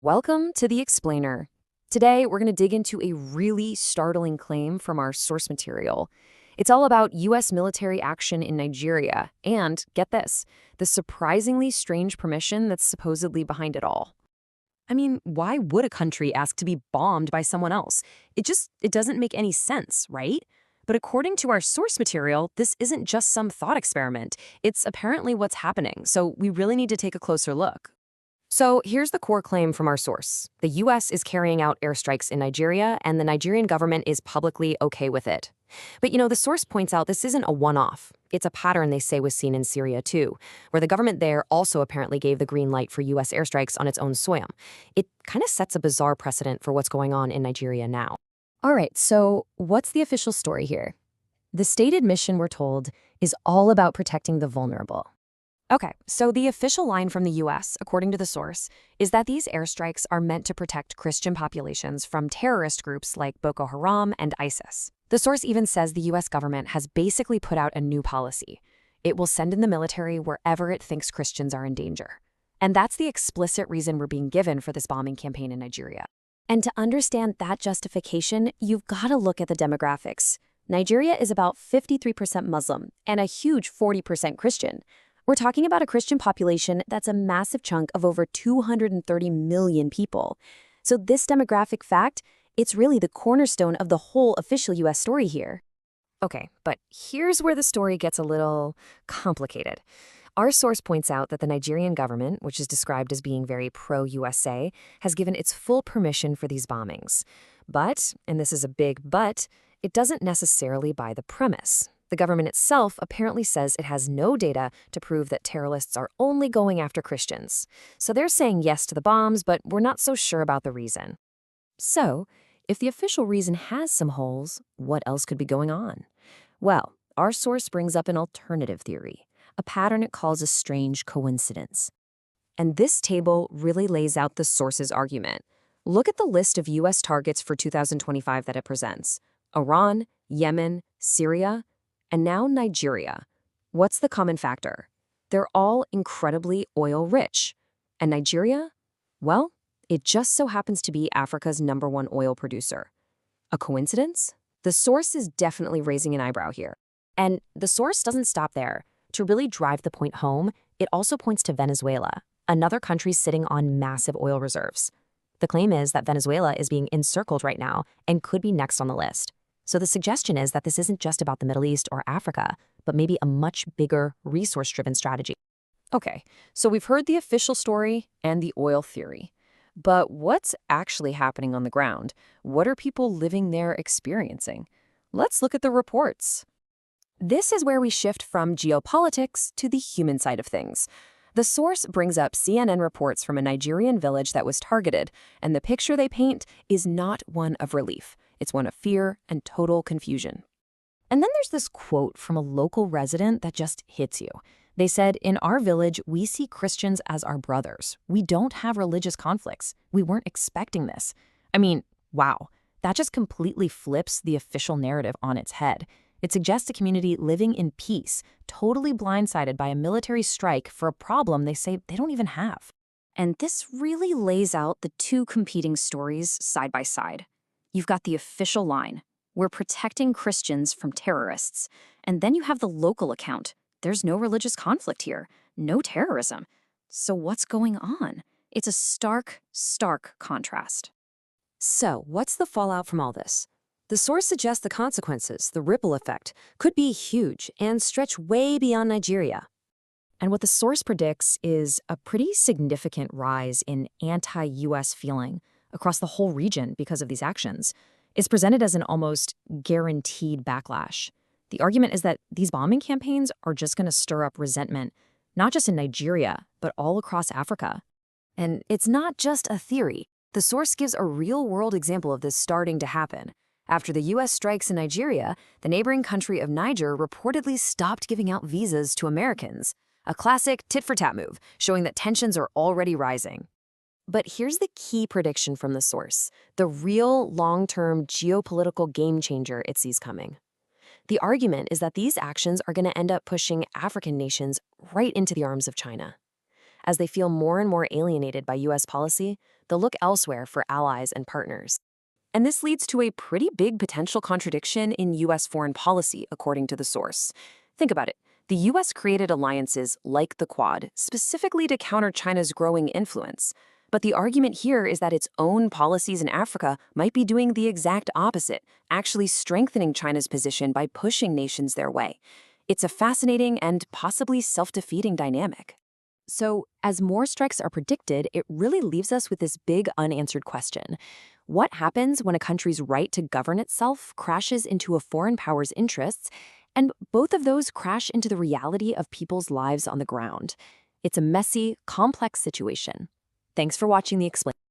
Welcome to The Explainer. Today, we're going to dig into a really startling claim from our source material. It's all about U.S. military action in Nigeria and, get this, the surprisingly strange permission that's supposedly behind it all. I mean, why would a country ask to be bombed by someone else? It doesn't make any sense, right? But according to our source material, this isn't just some thought experiment. It's apparently what's happening, so we really need to take a closer look. So here's the core claim from our source. The U.S. is carrying out airstrikes in Nigeria, and the Nigerian government is publicly okay with it. But the source points out this isn't a one-off. It's a pattern they say was seen in Syria, too, where the government there also apparently gave the green light for U.S. airstrikes on its own soil. It kind of sets a bizarre precedent for what's going on in Nigeria now. All right, so what's the official story here? The stated mission, we're told, is all about protecting the vulnerable. Okay, so the official line from the U.S., according to the source, is that these airstrikes are meant to protect Christian populations from terrorist groups like Boko Haram and ISIS. The source even says the U.S. government has basically put out a new policy. It will send in the military wherever it thinks Christians are in danger. And that's the explicit reason we're being given for this bombing campaign in Nigeria. And to understand that justification, you've got to look at the demographics. Nigeria is about 53% Muslim and a huge 40% Christian. We're talking about a Christian population that's a massive chunk of over 230 million people. So this demographic fact, it's really the cornerstone of the whole official U.S. story here. Okay, but here's where the story gets a little complicated. Our source points out that the Nigerian government, which is described as being very pro-USA, has given its full permission for these bombings. But, and this is a big but, it doesn't necessarily buy the premise. The government itself apparently says it has no data to prove that terrorists are only going after Christians. So they're saying yes to the bombs, but we're not so sure about the reason. So, if the official reason has some holes, what else could be going on? Well, our source brings up an alternative theory, a pattern it calls a strange coincidence. And this table really lays out the source's argument. Look at the list of U.S. targets for 2025 that it presents: Iran, Yemen, Syria, and now Nigeria. What's the common factor? They're all incredibly oil-rich. And Nigeria? Well, it just so happens to be Africa's #1 oil producer. A coincidence? The source is definitely raising an eyebrow here. And the source doesn't stop there. To really drive the point home, it also points to Venezuela, another country sitting on massive oil reserves. The claim is that Venezuela is being encircled right now and could be next on the list. So the suggestion is that this isn't just about the Middle East or Africa, but maybe a much bigger resource-driven strategy. Okay, so we've heard the official story and the oil theory. But what's actually happening on the ground? What are people living there experiencing? Let's look at the reports. This is where we shift from geopolitics to the human side of things. The source brings up CNN reports from a Nigerian village that was targeted, and the picture they paint is not one of relief. It's one of fear and total confusion. And then there's this quote from a local resident that just hits you. They said, "In our village, we see Christians as our brothers. We don't have religious conflicts. We weren't expecting this." I mean, wow, that just completely flips the official narrative on its head. It suggests a community living in peace, totally blindsided by a military strike for a problem they say they don't even have. And this really lays out the two competing stories side by side. You've got the official line, "We're protecting Christians from terrorists." And then you have the local account. There's no religious conflict here, no terrorism. So what's going on? It's a stark, stark contrast. So what's the fallout from all this? The source suggests the consequences, the ripple effect, could be huge and stretch way beyond Nigeria. And what the source predicts is a pretty significant rise in anti-U.S. feeling across the whole region because of these actions. It's presented as an almost guaranteed backlash. The argument is that these bombing campaigns are just going to stir up resentment, not just in Nigeria, but all across Africa. And it's not just a theory. The source gives a real-world example of this starting to happen. After the U.S. strikes in Nigeria, the neighboring country of Niger reportedly stopped giving out visas to Americans. A classic tit-for-tat move, showing that tensions are already rising. But here's the key prediction from the source, the real long-term geopolitical game changer it sees coming. The argument is that these actions are going to end up pushing African nations right into the arms of China. As they feel more and more alienated by U.S. policy, they'll look elsewhere for allies and partners. And this leads to a pretty big potential contradiction in U.S. foreign policy, according to the source. Think about it. The U.S. created alliances like the Quad specifically to counter China's growing influence. But the argument here is that its own policies in Africa might be doing the exact opposite, actually strengthening China's position by pushing nations their way. It's a fascinating and possibly self-defeating dynamic. So, as more strikes are predicted, it really leaves us with this big unanswered question. What happens when a country's right to govern itself crashes into a foreign power's interests, and both of those crash into the reality of people's lives on the ground? It's a messy, complex situation. Thanks for watching the Explain.